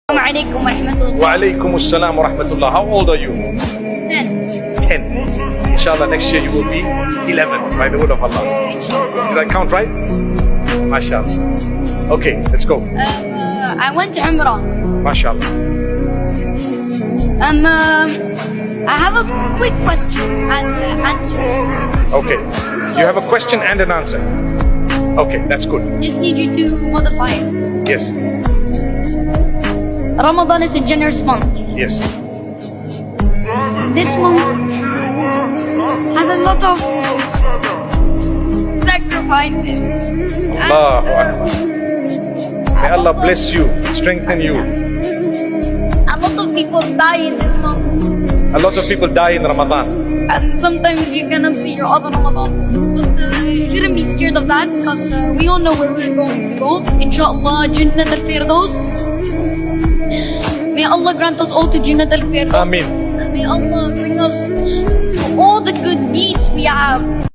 Assalamualaikum warahmatullah. Wa alaikum assalam wa rahmatullah. How old are you? 10. 10. Inshallah, next year you will be 11 by the word of Allah. Did I count right? MashaAllah. Okay, let's go. I went to Umrah. MashaAllah. I have a quick question and answer. Okay. You have a question and an answer. Okay, that's good. Just need you to modify it. Yes. Ramadan is a generous month. Yes. This month has a lot of sacrifices. Allahu Akbar. May Allah bless you, strengthen you. A lot of people die in this month. A lot of people die in Ramadan. And sometimes you cannot see your other Ramadan. But you shouldn't be scared of that because we all know where we're going to go. Inshallah, Jannat al-Firdaus. May Allah grant us all to Jannat al-Firdaus. Ameen. And may Allah bring us to all the good deeds we have.